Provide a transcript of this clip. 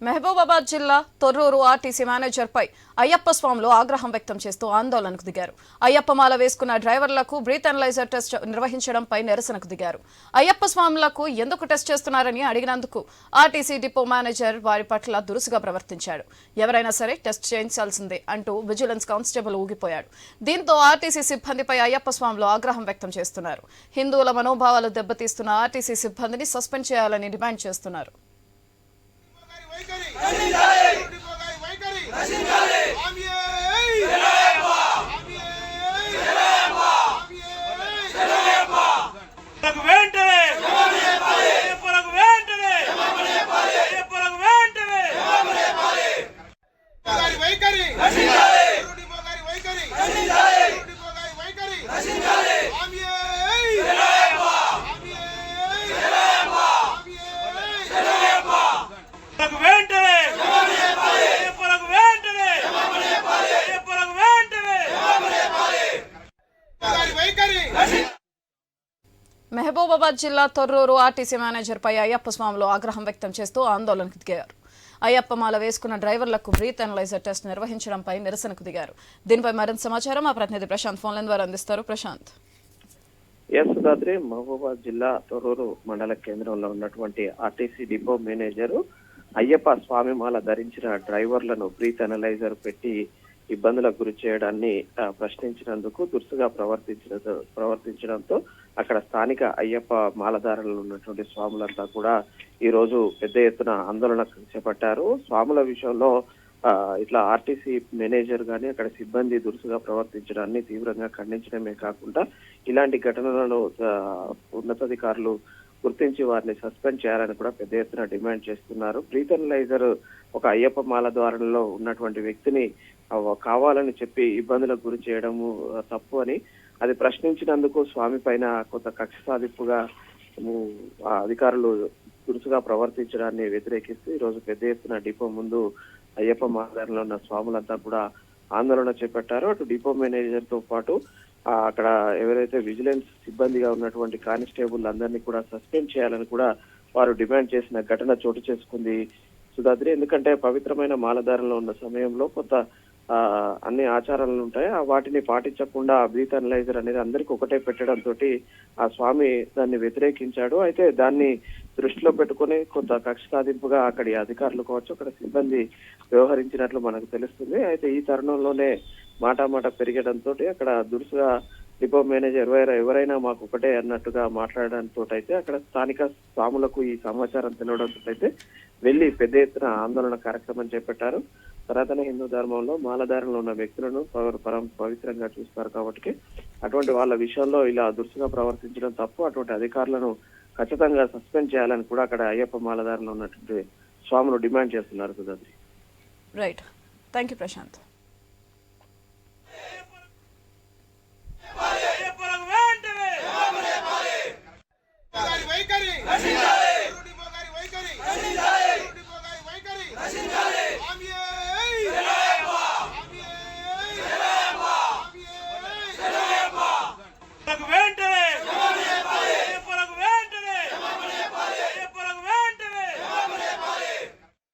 మహబూబాబాద్ జిల్లా తొర్రూరు ఆర్టీసీ మేనేజర్పై అయ్యప్ప స్వాములు ఆగ్రహం వ్యక్తం చేస్తూ ఆందోళనకు దిగారు. అయ్యప్ప మాల వేసుకున్న డ్రైవర్లకు బ్రీత్ అనలైజర్ టెస్ట్ నిర్వహించడంపై నిరసనకు దిగారు. అయ్యప్ప స్వాములకు ఎందుకు టెస్ట్ చేస్తున్నారని అడిగినందుకు ఆర్టీసీ డిపో మేనేజర్ వారి పట్ల దురుసుగా ప్రవర్తించాడు. ఎవరైనా సరే టెస్ట్ చేయించాల్సిందే అంటూ విజిలెన్స్ కానిస్టేబుల్ ఊగిపోయాడు. దీంతో ఆర్టీసీ సిబ్బందిపై అయ్యప్ప స్వాములు ఆగ్రహం వ్యక్తం చేస్తున్నారు. హిందువుల మనోభావాలు దెబ్బతీస్తున్న ఆర్టీసీ సిబ్బందిని సస్పెండ్ చేయాలని డిమాండ్ చేస్తున్నారు. మహబూబాబాద్ జిల్లా తొర్రూరు ఆర్టీసీ మేనేజర్పై అయ్యప్ప స్వాములు ఆగ్రహం వ్యక్తం చేస్తూ ఆందోళనకు దిగారు. అయ్యప్ప మాల వేసుకున్న డ్రైవర్లకు బ్రీత్ అనలైజర్ టెస్ట్ నిర్వహించడంపై నిరసనకు దిగారు. దీనిపై మరింత సమాచారం మా ప్రతినిధి ప్రశాంత్ ఫోన్ లైన్ ద్వారా అందిస్తారు. ప్రశాంత్. సుధాద్రి, మహబూబాబాద్ జిల్లా తొర్రూరు మండల కేంద్రంలో ఉన్నటువంటి ఆర్టీసీ డిపో మేనేజరు అయ్యప్ప స్వామి మాల ధరించిన డ్రైవర్లను బ్రీత్ అనలైజర్ పెట్టి ఇబ్బందులకు గురి చేయడాన్ని ప్రశ్నించినందుకు దురుసుగా ప్రవర్తించడంతో అక్కడ స్థానిక అయ్యప్ప మాలధారులు ఉన్నటువంటి స్వాములంతా కూడా ఈ రోజు పెద్ద ఎత్తున ఆందోళన చేపట్టారు. స్వాముల విషయంలో ఇట్లా ఆర్టీసీ మేనేజర్ గాని అక్కడ సిబ్బంది దురుసుగా ప్రవర్తించడాన్ని తీవ్రంగా ఖండించడమే కాకుండా ఇలాంటి ఘటనలను ఉన్నతాధికారులు గుర్తించి వారిని సస్పెండ్ చేయాలని కూడా పెద్ద ఎత్తున డిమాండ్ చేస్తున్నారు. బ్రీత్ అనలైజర్ ఒక అయ్యప్ప మాల ద్వారంలో ఉన్నటువంటి వ్యక్తిని కావాలని చెప్పి ఇబ్బందులకు గురి చేయడము తప్పు అని, అది ప్రశ్నించినందుకు స్వామి పైన కొంత కక్ష సాధింపుగా అధికారులు దురుసుగా ప్రవర్తించడాన్ని వ్యతిరేకిస్తూ ఈ రోజు పెద్ద ఎత్తున డిపో ముందు అయ్యప్ప మాలధారంలో ఉన్న స్వాములంతా కూడా ఆందోళన చేపట్టారు. అటు డిపో మేనేజర్ తో పాటు అక్కడ ఎవరైతే విజిలెన్స్ సిబ్బందిగా ఉన్నటువంటి కానిస్టేబుల్ అందరినీ కూడా సస్పెండ్ చేయాలని కూడా వారు డిమాండ్ చేసిన ఘటన చోటు చేసుకుంది సుధాద్రి. ఎందుకంటే పవిత్రమైన మాలధారంలో ఉన్న సమయంలో కొంత అన్ని ఆచారాలు ఉంటాయి, వాటిని పాటించకుండా బ్రీత్ అనలైజర్ అనేది అందరికి ఒకటే పెట్టడంతో ఆ స్వామి దాన్ని వ్యతిరేకించాడు. అయితే దాన్ని దృష్టిలో పెట్టుకుని కొంత కక్ష సాధింపుగా అక్కడి అధికారులు కావచ్చు, అక్కడ సిబ్బంది వ్యవహరించినట్లు మనకు తెలుస్తుంది. అయితే ఈ తరుణంలోనే మాట పెరగడంతో అక్కడ దురుసుగా డిపో మేనేజర్ ఎవరైనా మాకు ఒకటే అన్నట్టుగా మాట్లాడడంతో అయితే అక్కడ స్థానిక స్వాములకు ఈ సమాచారం తెలియడంతో అయితే వెళ్లి పెద్ద ఎత్తున ఆందోళన కార్యక్రమం చేపట్టారు. సనాతన హిందూ ధర్మంలో మాలధారంలో ఉన్న వ్యక్తులను పవిత్రంగా చూస్తారు కాబట్టి అటువంటి వాళ్ళ విషయంలో ఇలా దురుసుగా ప్రవర్తించడం తప్పు. అటువంటి అధికారులను ఖచ్చితంగా సస్పెండ్ చేయాలని కూడా అక్కడ అయ్యప్ప మాలధారంలో ఉన్నటువంటి స్వాములు డిమాండ్ చేస్తున్నారు Sudhadri. Right, thank you Prashanth.